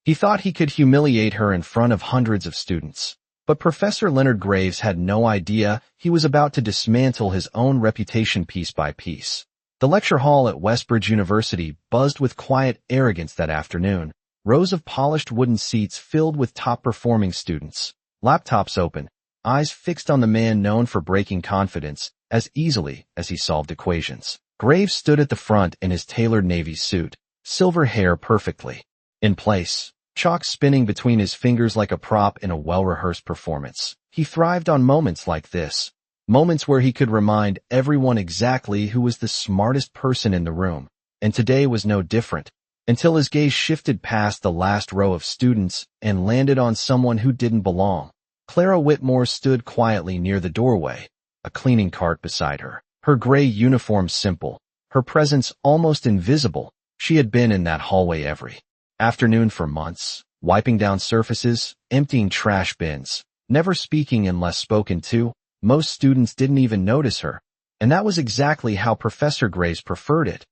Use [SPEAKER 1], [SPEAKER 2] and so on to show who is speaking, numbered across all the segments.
[SPEAKER 1] He thought he could humiliate her in front of hundreds of students. But Professor Leonard Graves had no idea he was about to dismantle his own reputation piece by piece. The lecture hall at Westbridge University buzzed with quiet arrogance that afternoon. Rows of polished wooden seats filled with top-performing students. Laptops open, eyes fixed on the man known for breaking confidence as easily as he solved equations. Graves stood at the front in his tailored navy suit, silver hair perfectly in place, chalk spinning between his fingers like a prop in a well-rehearsed performance. He thrived on moments like this, moments where he could remind everyone exactly who was the smartest person in the room. And today was no different, until his gaze shifted past the last row of students and landed on someone who didn't belong. Clara Whitmore stood quietly near the doorway, a cleaning cart beside her. Her gray uniform simple, her presence almost invisible. She had been in that hallway every afternoon for months, wiping down surfaces, emptying trash bins, never speaking unless spoken to. Most students didn't even notice her, and that was exactly how Professor Graves preferred it.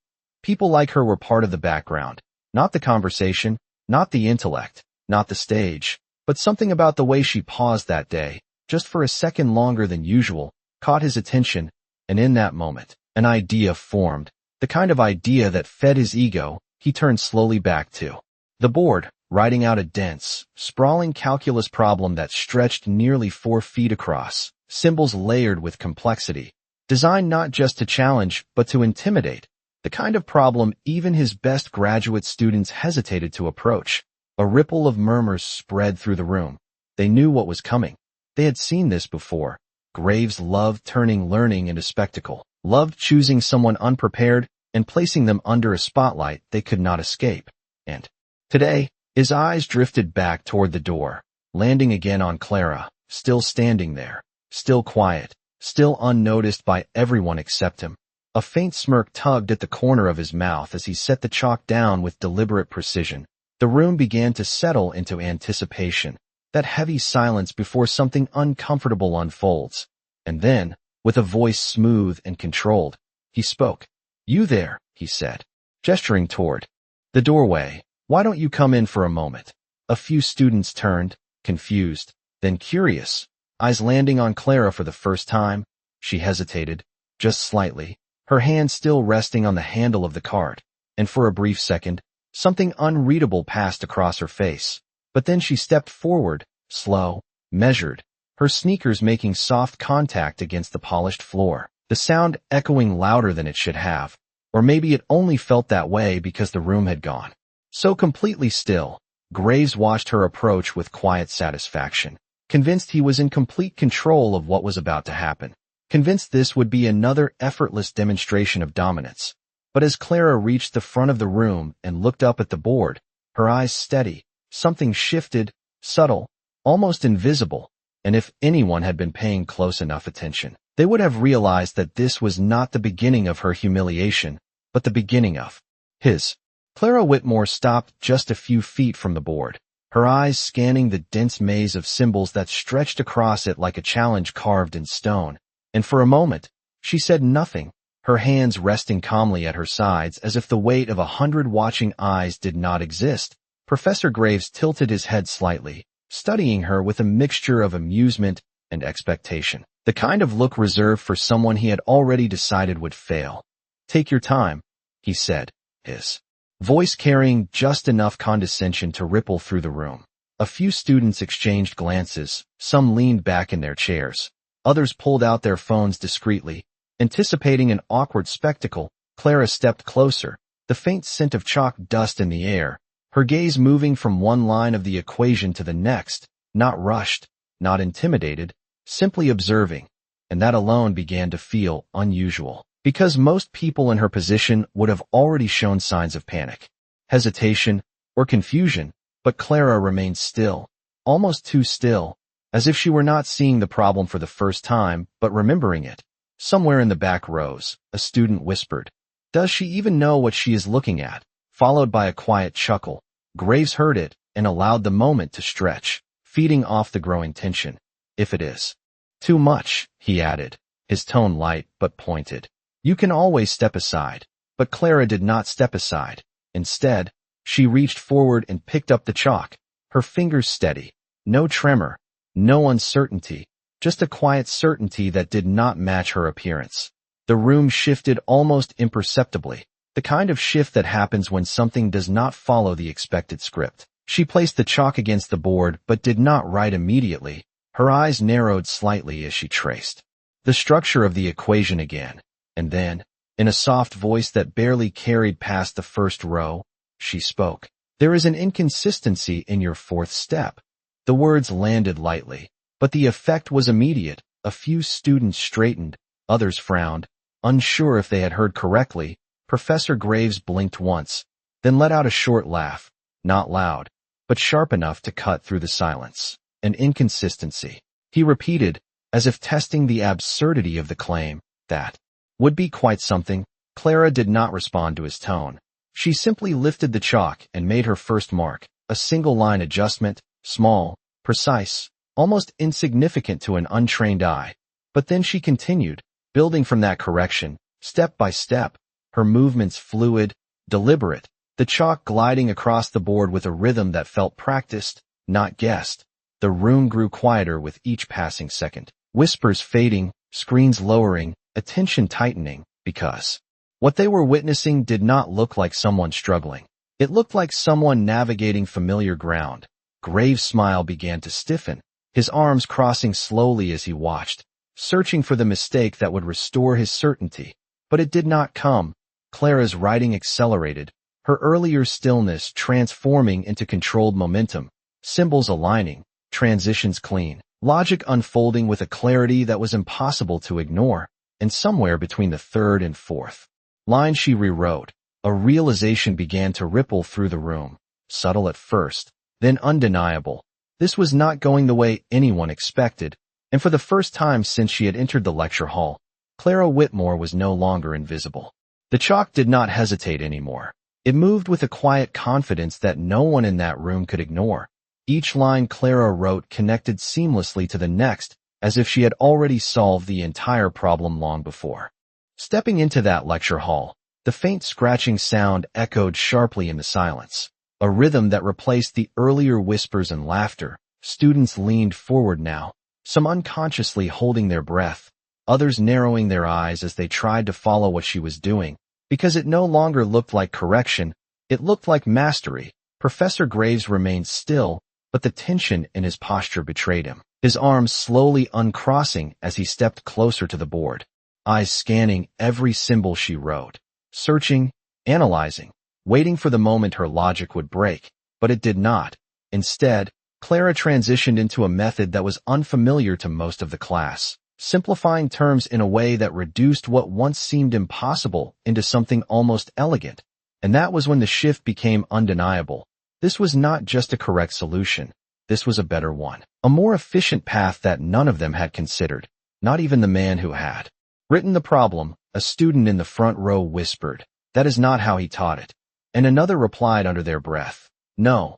[SPEAKER 1] People like her were part of the background, not the conversation, not the intellect, not the stage, but something about the way she paused that day, just for a second longer than usual, caught his attention, and in that moment, an idea formed, the kind of idea that fed his ego. He turned slowly back to the board, writing out a dense, sprawling calculus problem that stretched nearly 4 feet across, symbols layered with complexity, designed not just to challenge but to intimidate, the kind of problem even his best graduate students hesitated to approach. A ripple of murmurs spread through the room. They knew what was coming. They had seen this before. Graves loved turning learning into spectacle, loved choosing someone unprepared and placing them under a spotlight they could not escape. And today, his eyes drifted back toward the door, landing again on Clara, still standing there, still quiet, still unnoticed by everyone except him. A faint smirk tugged at the corner of his mouth as he set the chalk down with deliberate precision. The room began to settle into anticipation, that heavy silence before something uncomfortable unfolds. And then, with a voice smooth and controlled, he spoke. "You there," he said, gesturing toward the doorway. "Why don't you come in for a moment?" A few students turned, confused, then curious, eyes landing on Clara for the first time. She hesitated, just slightly, her hand still resting on the handle of the cart, and for a brief second, something unreadable passed across her face. But then she stepped forward, slow, measured, her sneakers making soft contact against the polished floor, the sound echoing louder than it should have. Or maybe it only felt that way because the room had gone so completely still. Graves watched her approach with quiet satisfaction, convinced he was in complete control of what was about to happen, convinced this would be another effortless demonstration of dominance. But as Clara reached the front of the room and looked up at the board, her eyes steady, something shifted, subtle, almost invisible, and if anyone had been paying close enough attention, they would have realized that this was not the beginning of her humiliation, but the beginning of his. Clara Whitmore stopped just a few feet from the board, her eyes scanning the dense maze of symbols that stretched across it like a challenge carved in stone. And for a moment, she said nothing, her hands resting calmly at her sides as if the weight of 100 watching eyes did not exist. Professor Graves tilted his head slightly, studying her with a mixture of amusement and expectation, the kind of look reserved for someone he had already decided would fail. "Take your time," he said, his voice carrying just enough condescension to ripple through the room. A few students exchanged glances, some leaned back in their chairs, others pulled out their phones discreetly. Anticipating an awkward spectacle, Clara stepped closer, the faint scent of chalk dust in the air, her gaze moving from one line of the equation to the next, not rushed, not intimidated, simply observing. And that alone began to feel unusual, because most people in her position would have already shown signs of panic, hesitation, or confusion, but Clara remained still, almost too still, as if she were not seeing the problem for the first time, but remembering it. Somewhere in the back rows, a student whispered, "Does she even know what she is looking at?" Followed by a quiet chuckle. Graves heard it and allowed the moment to stretch, feeding off the growing tension. "If it is too much," he added, his tone light but pointed, "you can always step aside." But Clara did not step aside. Instead, She reached forward and picked up the chalk, her fingers steady. No tremor, no uncertainty, just a quiet certainty that did not match her appearance. The room shifted almost imperceptibly, the kind of shift that happens when something does not follow the expected script. She placed the chalk against the board but did not write immediately. Her eyes narrowed slightly as she traced the structure of the equation again, and then, in a soft voice that barely carried past the first row, she spoke. "There is an inconsistency in your fourth step." The words landed lightly, but the effect was immediate. A few students straightened, others frowned, unsure if they had heard correctly. Professor Graves blinked once, then let out a short laugh, not loud, but sharp enough to cut through the silence. "An inconsistency," he repeated, as if testing the absurdity of the claim. "That would be quite something." Clara did not respond to his tone. She simply lifted the chalk and made her first mark, a single-line adjustment, small, precise, almost insignificant to an untrained eye. But then she continued, building from that correction, step by step, her movements fluid, deliberate, the chalk gliding across the board with a rhythm that felt practiced, not guessed. The room grew quieter with each passing second, whispers fading, screens lowering, attention tightening, because what they were witnessing did not look like someone struggling. It looked like someone navigating familiar ground. Graves' smile began to stiffen, his arms crossing slowly as he watched, searching for the mistake that would restore his certainty. But it did not come. Clara's writing accelerated, her earlier stillness transforming into controlled momentum, symbols aligning, transitions clean, logic unfolding with a clarity that was impossible to ignore. And somewhere between the third and fourth line she rewrote, a realization began to ripple through the room, subtle at first, then undeniable. This was not going the way anyone expected, and for the first time since she had entered the lecture hall, Clara Whitmore was no longer invisible. The chalk did not hesitate anymore. It moved with a quiet confidence that no one in that room could ignore. Each line Clara wrote connected seamlessly to the next, as if she had already solved the entire problem long before. Stepping into that lecture hall, the faint scratching sound echoed sharply in the silence, a rhythm that replaced the earlier whispers and laughter. Students leaned forward now, some unconsciously holding their breath, others narrowing their eyes as they tried to follow what she was doing, because it no longer looked like correction, it looked like mastery. Professor Graves remained still, but the tension in his posture betrayed him, his arms slowly uncrossing as he stepped closer to the board, eyes scanning every symbol she wrote, searching, analyzing, waiting for the moment her logic would break, but it did not. Instead, Clara transitioned into a method that was unfamiliar to most of the class, simplifying terms in a way that reduced what once seemed impossible into something almost elegant. And that was when the shift became undeniable. This was not just a correct solution. This was a better one, a more efficient path that none of them had considered, not even the man who had written the problem. A student in the front row whispered, "That is not how he taught it." And another replied under their breath, "No,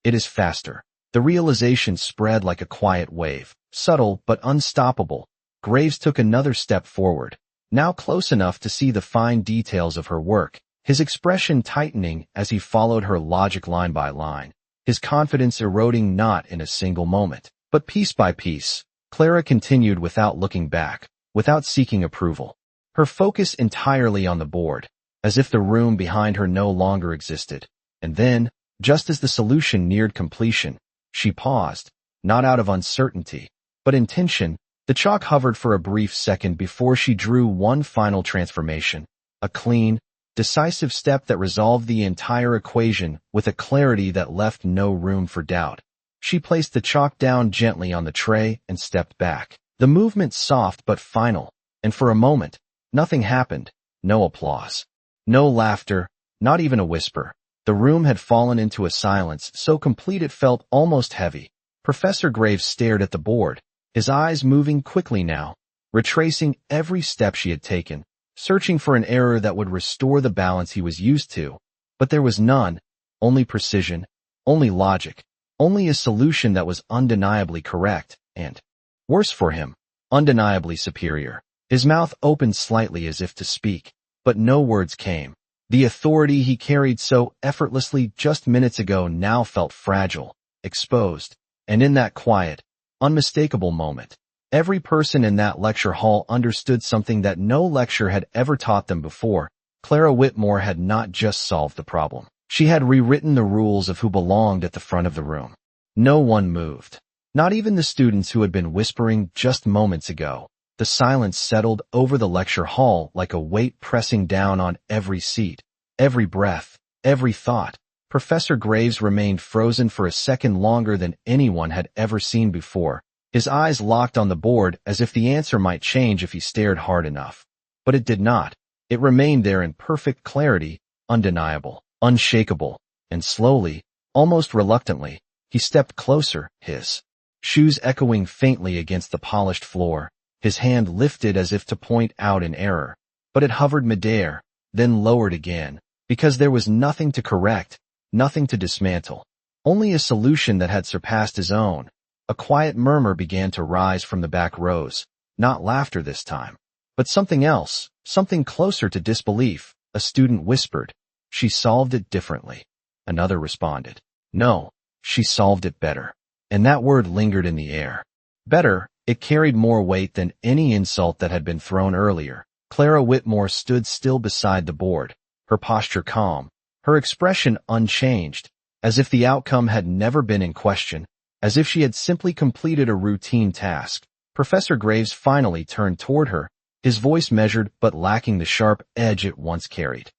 [SPEAKER 1] it is faster." The realization spread like a quiet wave, subtle but unstoppable. Graves took another step forward, now close enough to see the fine details of her work, his expression tightening as he followed her logic line by line, his confidence eroding not in a single moment, but piece by piece. Clara continued without looking back, without seeking approval, her focus entirely on the board, as if the room behind her no longer existed. And then, just as the solution neared completion, she paused, not out of uncertainty, but intention. The chalk hovered for a brief second before she drew one final transformation, a clean, decisive step that resolved the entire equation with a clarity that left no room for doubt. She placed the chalk down gently on the tray and stepped back, the movement soft but final, and for a moment, nothing happened. No applause, no laughter, not even a whisper. The room had fallen into a silence so complete it felt almost heavy. Professor Graves stared at the board, his eyes moving quickly now, retracing every step she had taken, searching for an error that would restore the balance he was used to. But there was none, only precision, only logic, only a solution that was undeniably correct, and, worse for him, undeniably superior. His mouth opened slightly as if to speak, but no words came. The authority he carried so effortlessly just minutes ago now felt fragile, exposed, and in that quiet, unmistakable moment, every person in that lecture hall understood something that no lecture had ever taught them before. Clara Whitmore had not just solved the problem. She had rewritten the rules of who belonged at the front of the room. No one moved. Not even the students who had been whispering just moments ago. The silence settled over the lecture hall like a weight pressing down on every seat, every breath, every thought. Professor Graves remained frozen for a second longer than anyone had ever seen before, his eyes locked on the board as if the answer might change if he stared hard enough. But it did not. It remained there in perfect clarity, undeniable, unshakable, and slowly, almost reluctantly, he stepped closer, his shoes echoing faintly against the polished floor, his hand lifted as if to point out an error. But it hovered midair, then lowered again, because there was nothing to correct, nothing to dismantle, only a solution that had surpassed his own. A quiet murmur began to rise from the back rows, not laughter this time, but something else, something closer to disbelief. A student whispered, "She solved it differently." Another responded, "No, she solved it better." And that word lingered in the air. Better, it carried more weight than any insult that had been thrown earlier. Clara Whitmore stood still beside the board, her posture calm, her expression unchanged, as if the outcome had never been in question, as if she had simply completed a routine task. Professor Graves finally turned toward her, his voice measured but lacking the sharp edge it once carried.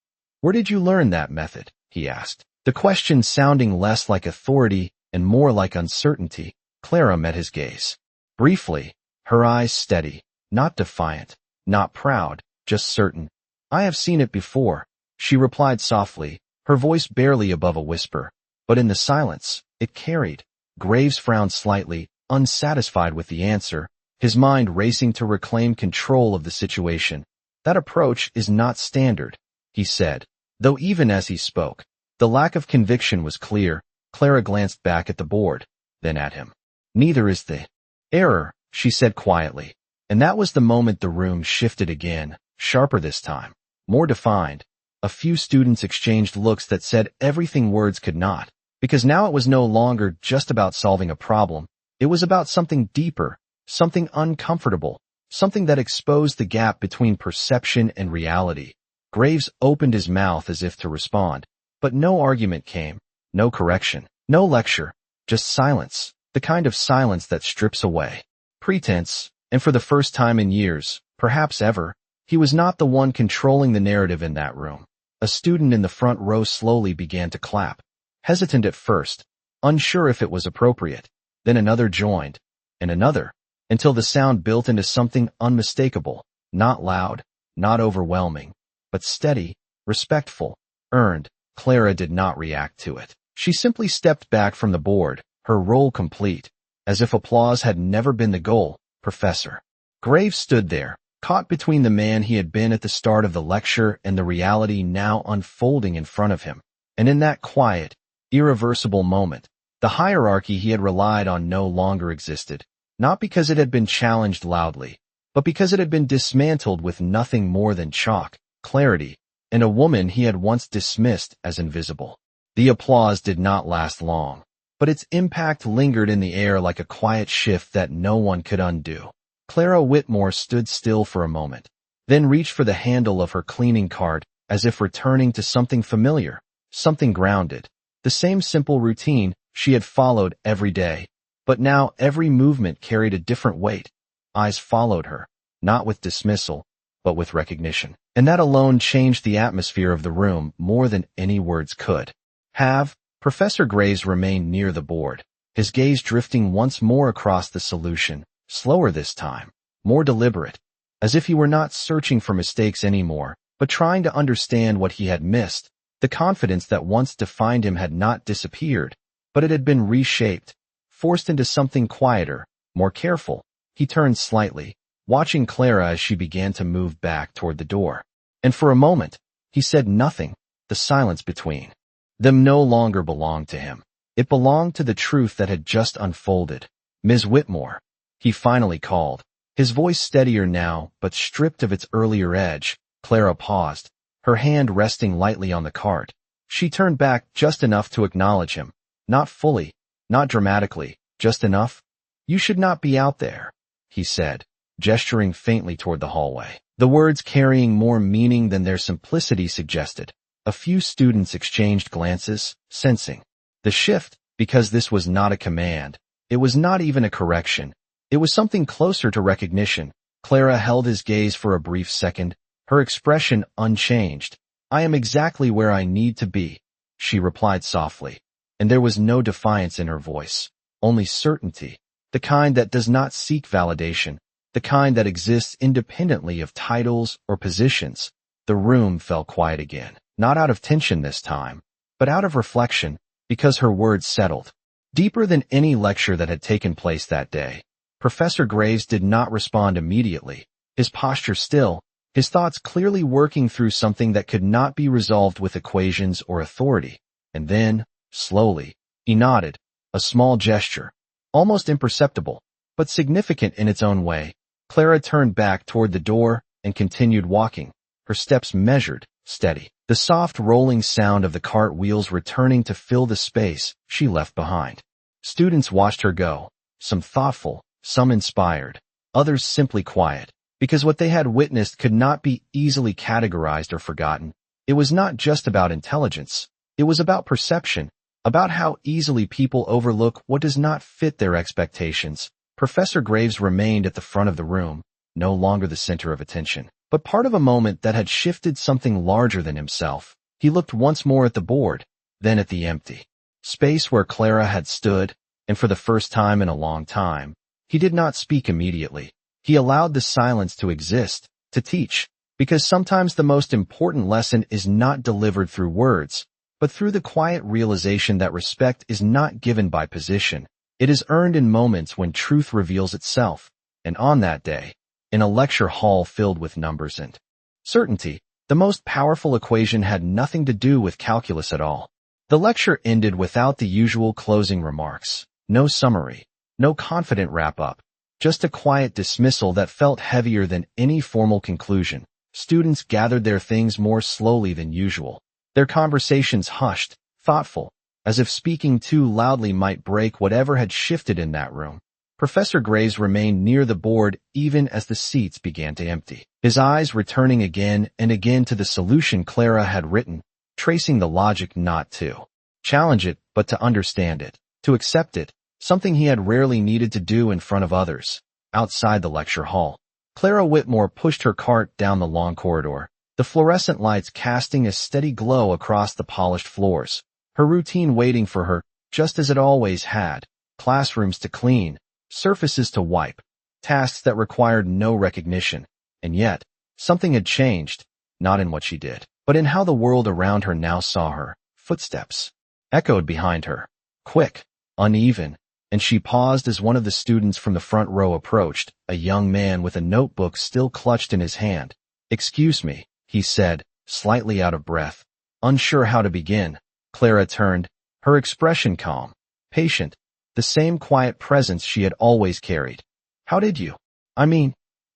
[SPEAKER 1] "Where did you learn that method?" he asked. The question sounding less like authority and more like uncertainty. Clara met his gaze. Briefly, her eyes steady, not defiant, not proud, just certain. "I have seen it before," she replied softly, her voice barely above a whisper. But in the silence, it carried. Graves frowned slightly, unsatisfied with the answer, his mind racing to reclaim control of the situation. "That approach is not standard," he said, though even as he spoke, the lack of conviction was clear. Clara glanced back at the board, then at him. "Neither is the error," she said quietly. And that was the moment the room shifted again, sharper this time, more defined. A few students exchanged looks that said everything words could not, because now it was no longer just about solving a problem. It was about something deeper, something uncomfortable, something that exposed the gap between perception and reality. Graves opened his mouth as if to respond, but no argument came, no correction, no lecture, just silence, the kind of silence that strips away pretense. And for the first time in years, perhaps ever, he was not the one controlling the narrative in that room. A student in the front row slowly began to clap, hesitant at first, unsure if it was appropriate. Then another joined, and another, until the sound built into something unmistakable, not loud, not overwhelming, but steady, respectful, earned. Clara did not react to it. She simply stepped back from the board, her role complete, as if applause had never been the goal. Professor Graves stood there, caught between the man he had been at the start of the lecture and the reality now unfolding in front of him. And in that quiet, irreversible moment, the hierarchy he had relied on no longer existed, not because it had been challenged loudly, but because it had been dismantled with nothing more than chalk, clarity, and a woman he had once dismissed as invisible. The applause did not last long, but its impact lingered in the air like a quiet shift that no one could undo. Clara Whitmore stood still for a moment, then reached for the handle of her cleaning cart as if returning to something familiar, something grounded, the same simple routine she had followed every day. But now every movement carried a different weight. Eyes followed her, not with dismissal, but with recognition. And that alone changed the atmosphere of the room more than any words could have. Professor Graves remained near the board, his gaze drifting once more across the solution, slower this time, more deliberate, as if he were not searching for mistakes anymore, but trying to understand what he had missed. The confidence that once defined him had not disappeared, but it had been reshaped, forced into something quieter, more careful. He turned slightly, watching Clara as she began to move back toward the door. And for a moment, he said nothing. The silence between them no longer belonged to him. It belonged to the truth that had just unfolded. "Ms. Whitmore," he finally called, his voice steadier now, but stripped of its earlier edge. Clara paused, her hand resting lightly on the cart. She turned back just enough to acknowledge him. Not fully, not dramatically, just enough. "You should not be out there," he said, gesturing faintly toward the hallway. The words carrying more meaning than their simplicity suggested. A few students exchanged glances, sensing the shift, because this was not a command. It was not even a correction. It was something closer to recognition. Clara held his gaze for a brief second, her expression unchanged. "I am exactly where I need to be," she replied softly, and there was no defiance in her voice, only certainty, the kind that does not seek validation, the kind that exists independently of titles or positions. The room fell quiet again, not out of tension this time, but out of reflection, because her words settled deeper than any lecture that had taken place that day. Professor Graves did not respond immediately, his posture still, his thoughts clearly working through something that could not be resolved with equations or authority. And then, slowly, he nodded, a small gesture, almost imperceptible, but significant in its own way. Clara turned back toward the door and continued walking, her steps measured, steady, the soft rolling sound of the cart wheels returning to fill the space she left behind. Students watched her go, some thoughtful, some inspired, others simply quiet, because what they had witnessed could not be easily categorized or forgotten. It was not just about intelligence, it was about perception, about how easily people overlook what does not fit their expectations. Professor Graves remained at the front of the room, no longer the center of attention, but part of a moment that had shifted something larger than himself. He looked once more at the board, then at the empty space where Clara had stood, and for the first time in a long time, he did not speak immediately. He allowed the silence to exist, to teach, because sometimes the most important lesson is not delivered through words, but through the quiet realization that respect is not given by position. It is earned in moments when truth reveals itself. And on that day, in a lecture hall filled with numbers and certainty, the most powerful equation had nothing to do with calculus at all. The lecture ended without the usual closing remarks, no summary, no confident wrap-up, just a quiet dismissal that felt heavier than any formal conclusion. Students gathered their things more slowly than usual, their conversations hushed, thoughtful, as if speaking too loudly might break whatever had shifted in that room. Professor Graves remained near the board even as the seats began to empty, his eyes returning again and again to the solution Clara had written, tracing the logic not to challenge it, but to understand it, to accept it, something he had rarely needed to do in front of others. Outside the lecture hall, Clara Whitmore pushed her cart down the long corridor, the fluorescent lights casting a steady glow across the polished floors. Her routine waiting for her, just as it always had, classrooms to clean, surfaces to wipe, tasks that required no recognition. And yet, something had changed, not in what she did, but in how the world around her now saw her. Footsteps echoed behind her, quick, uneven, and she paused as one of the students from the front row approached, a young man with a notebook still clutched in his hand. "Excuse me," he said, slightly out of breath, unsure how to begin. Clara turned, her expression calm, patient, the same quiet presence she had always carried. "How did you?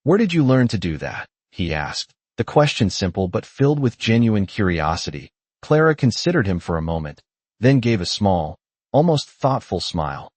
[SPEAKER 1] Where did you learn to do that?" he asked, the question simple but filled with genuine curiosity. Clara considered him for a moment, then gave a small, almost thoughtful smile.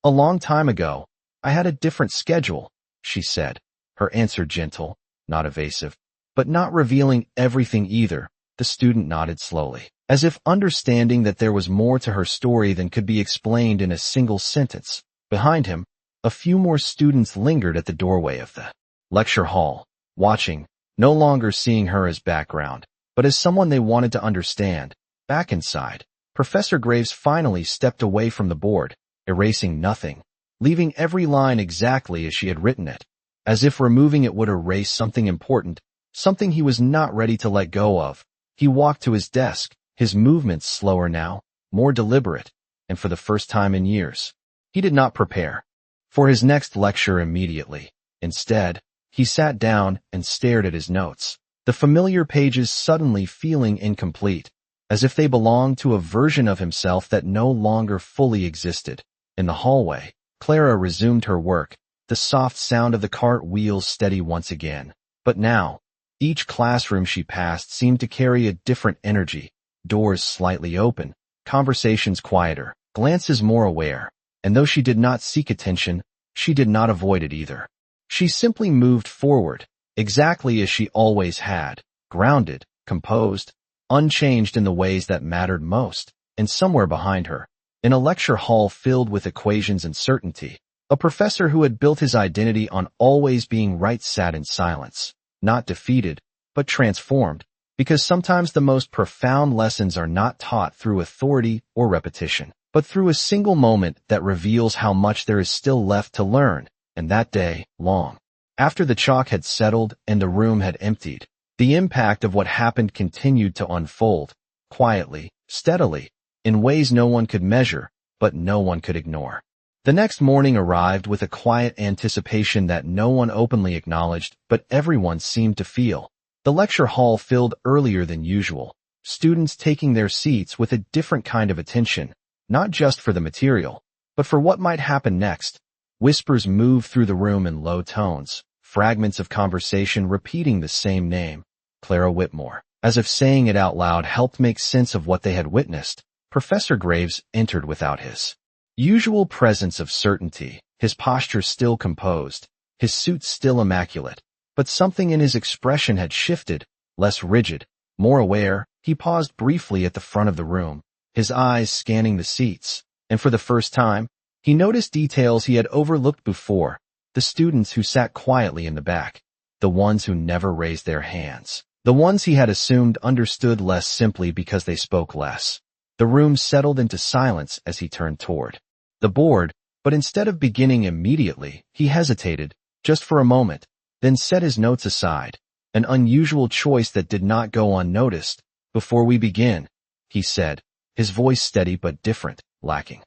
[SPEAKER 1] "A long time ago, I had a different schedule," she said, her answer gentle, not evasive, but not revealing everything either. The student nodded slowly, as if understanding that there was more to her story than could be explained in a single sentence. Behind him, a few more students lingered at the doorway of the lecture hall, watching, no longer seeing her as background, but as someone they wanted to understand. Back inside, Professor Graves finally stepped away from the board, erasing nothing, leaving every line exactly as she had written it, as if removing it would erase something important, something he was not ready to let go of. He walked to his desk, his movements slower now, more deliberate, and for the first time in years, he did not prepare for his next lecture immediately. Instead, he sat down and stared at his notes, the familiar pages suddenly feeling incomplete, as if they belonged to a version of himself that no longer fully existed. In the hallway, Clara resumed her work, the soft sound of the cart wheels steady once again. But now, Each classroom she passed seemed to carry a different energy, doors slightly open, conversations quieter, glances more aware, and though she did not seek attention, she did not avoid it either. She simply moved forward, exactly as she always had, grounded, composed, unchanged in the ways that mattered most, and somewhere behind her, in a lecture hall filled with equations and certainty, a professor who had built his identity on always being right sat in silence, not defeated, but transformed, because sometimes the most profound lessons are not taught through authority or repetition, but through a single moment that reveals how much there is still left to learn, and that day, long after the chalk had settled and the room had emptied, the impact of what happened continued to unfold, quietly, steadily, in ways no one could measure, but no one could ignore. The next morning arrived with a quiet anticipation that no one openly acknowledged, but everyone seemed to feel. The lecture hall filled earlier than usual, students taking their seats with a different kind of attention, not just for the material, but for what might happen next. Whispers moved through the room in low tones, fragments of conversation repeating the same name, Clara Whitmore. As if saying it out loud helped make sense of what they had witnessed, Professor Graves entered without his usual presence of certainty, his posture still composed, his suit still immaculate, but something in his expression had shifted, less rigid, more aware. He paused briefly at the front of the room, his eyes scanning the seats, and for the first time, he noticed details he had overlooked before, the students who sat quietly in the back, the ones who never raised their hands, the ones he had assumed understood less simply because they spoke less. The room settled into silence as he turned toward the board, but instead of beginning immediately, he hesitated, just for a moment, then set his notes aside, an unusual choice that did not go unnoticed. "Before we begin," he said, his voice steady but different, lacking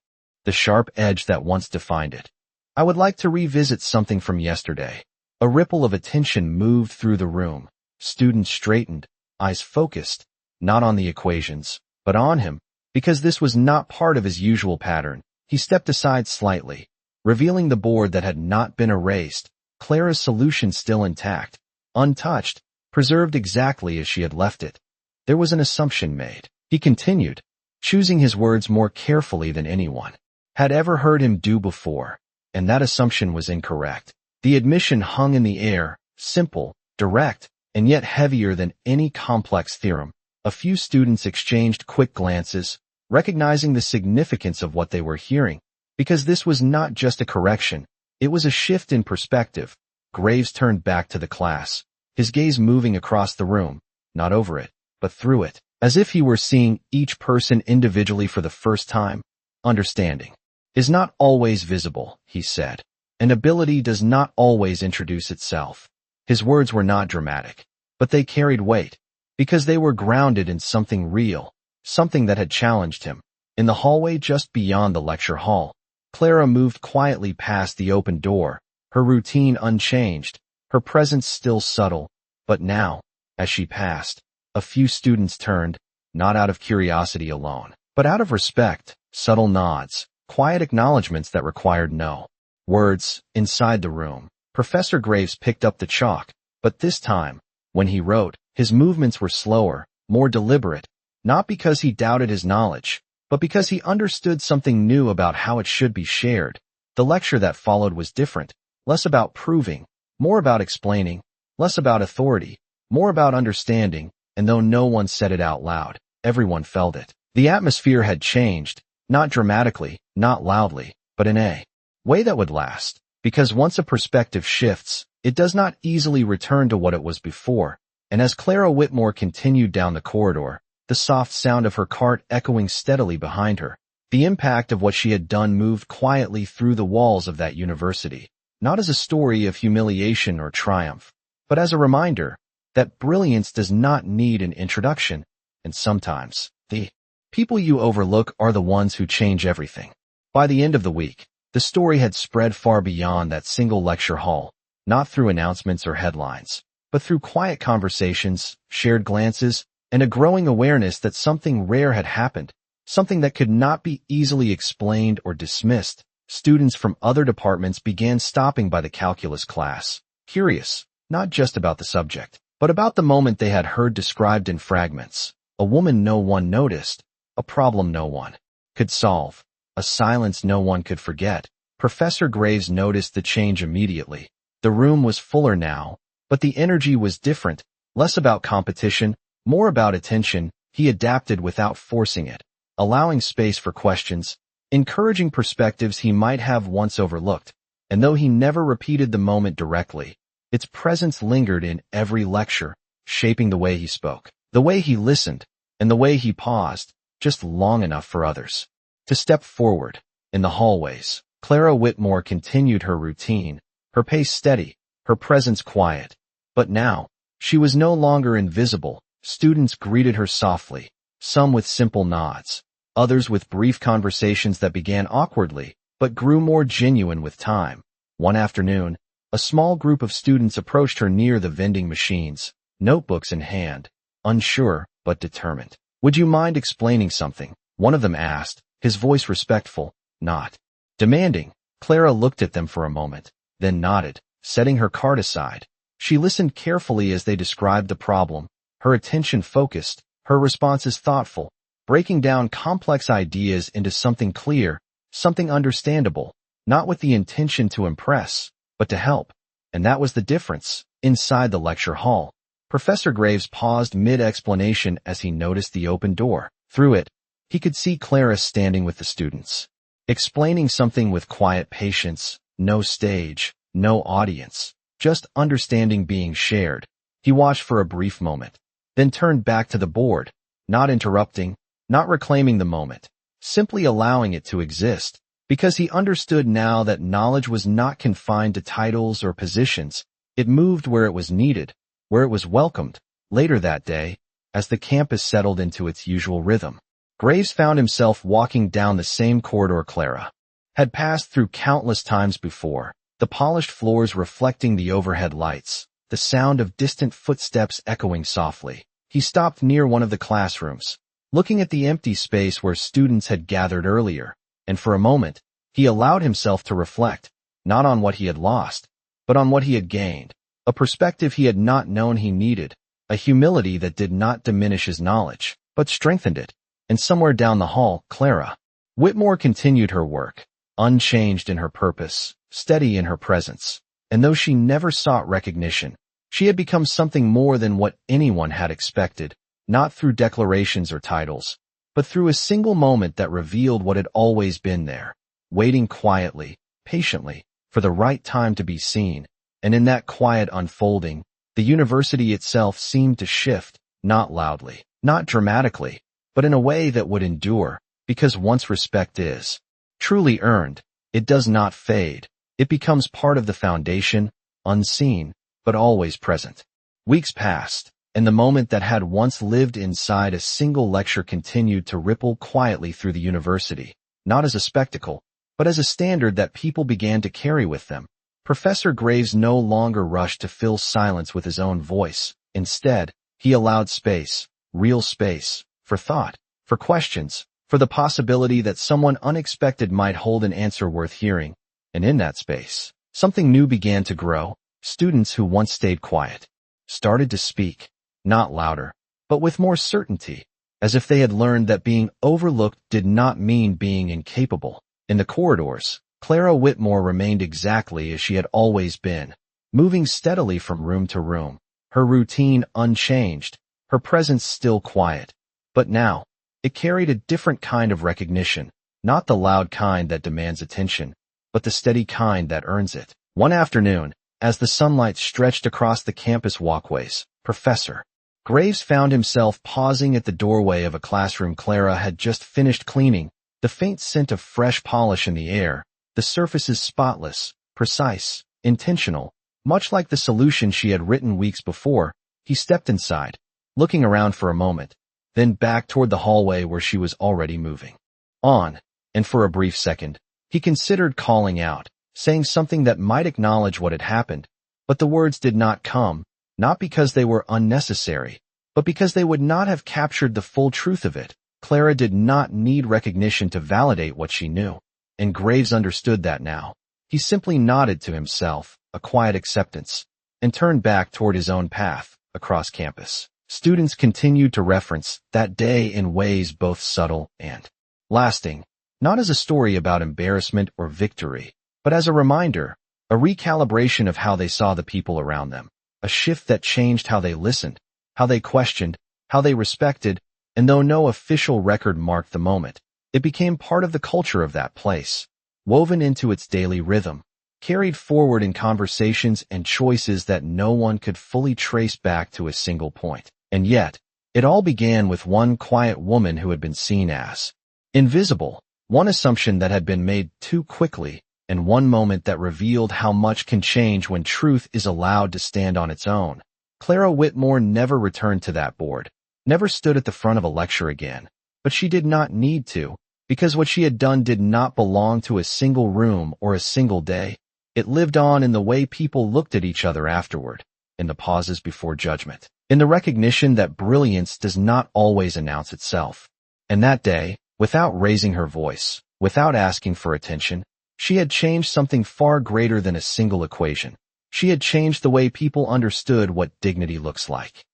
[SPEAKER 1] the sharp edge that once defined it. "I would like to revisit something from yesterday." A ripple of attention moved through the room. Students straightened, eyes focused, not on the equations, but on him, because this was not part of his usual pattern. He stepped aside slightly, revealing the board that had not been erased, Clara's solution still intact, untouched, preserved exactly as she had left it. There was an assumption made, he continued, choosing his words more carefully than anyone had ever heard him do before, and that assumption was incorrect. The admission hung in the air, simple, direct, and yet heavier than any complex theorem. A few students exchanged quick glances, recognizing the significance of what they were hearing, because this was not just a correction, it was a shift in perspective. Graves turned back to the class, his gaze moving across the room, not over it, but through it, as if he were seeing each person individually for the first time. "Understanding is not always visible," he said. "An ability does not always introduce itself." His words were not dramatic, but they carried weight, because they were grounded in something real, something that had challenged him. In the hallway just beyond the lecture hall, Clara moved quietly past the open door, her routine unchanged, her presence still subtle, but now, as she passed, a few students turned, not out of curiosity alone, but out of respect, subtle nods, quiet acknowledgments that required no words. Inside the room, Professor Graves picked up the chalk, but this time, when he wrote, his movements were slower, more deliberate, not because he doubted his knowledge, but because he understood something new about how it should be shared. The lecture that followed was different, less about proving, more about explaining, less about authority, more about understanding, and though no one said it out loud, everyone felt it. The atmosphere had changed, not dramatically, not loudly, but in a way that would last, because once a perspective shifts, it does not easily return to what it was before. And as Clara Whitmore continued down the corridor, the soft sound of her cart echoing steadily behind her, the impact of what she had done moved quietly through the walls of that university, not as a story of humiliation or triumph, but as a reminder that brilliance does not need an introduction, and sometimes, the people you overlook are the ones who change everything. By the end of the week, the story had spread far beyond that single lecture hall, not through announcements or headlines, but through quiet conversations, shared glances, and a growing awareness that something rare had happened, something that could not be easily explained or dismissed. Students from other departments began stopping by the calculus class, curious, not just about the subject, but about the moment they had heard described in fragments. A woman no one noticed, a problem no one could solve, a silence no one could forget. Professor Graves noticed the change immediately. The room was fuller now, but the energy was different, less about competition, more about attention. He adapted without forcing it, allowing space for questions, encouraging perspectives he might have once overlooked. And though he never repeated the moment directly, its presence lingered in every lecture, shaping the way he spoke, the way he listened, and the way he paused, just long enough for others to step forward. In the hallways, Clara Whitmore continued her routine, her pace steady, her presence quiet. But now, she was no longer invisible. Students greeted her softly, some with simple nods, others with brief conversations that began awkwardly, but grew more genuine with time. One afternoon, a small group of students approached her near the vending machines, notebooks in hand, unsure but determined. "Would you mind explaining something?" one of them asked, his voice respectful, not demanding. Clara looked at them for a moment, then nodded, setting her card aside. She listened carefully as they described the problem, her attention focused, her responses thoughtful, breaking down complex ideas into something clear, something understandable, not with the intention to impress, but to help. And that was the difference. Inside the lecture hall, Professor Graves paused mid-explanation as he noticed the open door. Through it, he could see Clara standing with the students, explaining something with quiet patience, no stage, no audience, just understanding being shared. He watched for a brief moment, then turned back to the board, not interrupting, not reclaiming the moment, simply allowing it to exist, because he understood now that knowledge was not confined to titles or positions. It moved where it was needed, where it was welcomed. Later that day, as the campus settled into its usual rhythm, Graves found himself walking down the same corridor Clara had passed through countless times before, the polished floors reflecting the overhead lights, the sound of distant footsteps echoing softly. He stopped near one of the classrooms, looking at the empty space where students had gathered earlier, and for a moment, he allowed himself to reflect, not on what he had lost, but on what he had gained, a perspective he had not known he needed, a humility that did not diminish his knowledge, but strengthened it. And somewhere down the hall, Clara Whitmore continued her work, unchanged in her purpose, steady in her presence. And though she never sought recognition, she had become something more than what anyone had expected, not through declarations or titles, but through a single moment that revealed what had always been there, waiting quietly, patiently, for the right time to be seen. And in that quiet unfolding, the university itself seemed to shift, not loudly, not dramatically, but in a way that would endure, because once respect is truly earned, it does not fade. It becomes part of the foundation, unseen, but always present. Weeks passed, and the moment that had once lived inside a single lecture continued to ripple quietly through the university, not as a spectacle, but as a standard that people began to carry with them. Professor Graves no longer rushed to fill silence with his own voice. Instead, he allowed space, real space, for thought, for questions, for the possibility that someone unexpected might hold an answer worth hearing. And in that space, something new began to grow. Students who once stayed quiet started to speak, not louder, but with more certainty, as if they had learned that being overlooked did not mean being incapable. In the corridors, Clara Whitmore remained exactly as she had always been, moving steadily from room to room, her routine unchanged, her presence still quiet. But now, it carried a different kind of recognition, not the loud kind that demands attention, but the steady kind that earns it. One afternoon, as the sunlight stretched across the campus walkways, Professor Graves found himself pausing at the doorway of a classroom Clara had just finished cleaning, the faint scent of fresh polish in the air, the surfaces spotless, precise, intentional, much like the solution she had written weeks before. He stepped inside, looking around for a moment, then back toward the hallway where she was already moving on, and for a brief second, he considered calling out, saying something that might acknowledge what had happened, but the words did not come, not because they were unnecessary, but because they would not have captured the full truth of it. Clara did not need recognition to validate what she knew, and Graves understood that now. He simply nodded to himself, a quiet acceptance, and turned back toward his own path. across campus. Students continued to reference that day in ways both subtle and lasting, not as a story about embarrassment or victory, but as a reminder, a recalibration of how they saw the people around them, a shift that changed how they listened, how they questioned, how they respected, and though no official record marked the moment, it became part of the culture of that place, woven into its daily rhythm, carried forward in conversations and choices that no one could fully trace back to a single point. And yet, it all began with one quiet woman who had been seen as invisible, one assumption that had been made too quickly, and one moment that revealed how much can change when truth is allowed to stand on its own. Clara Whitmore never returned to that board, never stood at the front of a lecture again, but she did not need to, because what she had done did not belong to a single room or a single day. It lived on in the way people looked at each other afterward, in the pauses before judgment, in the recognition that brilliance does not always announce itself. And that day, without raising her voice, without asking for attention, she had changed something far greater than a single equation. She had changed the way people understood what dignity looks like.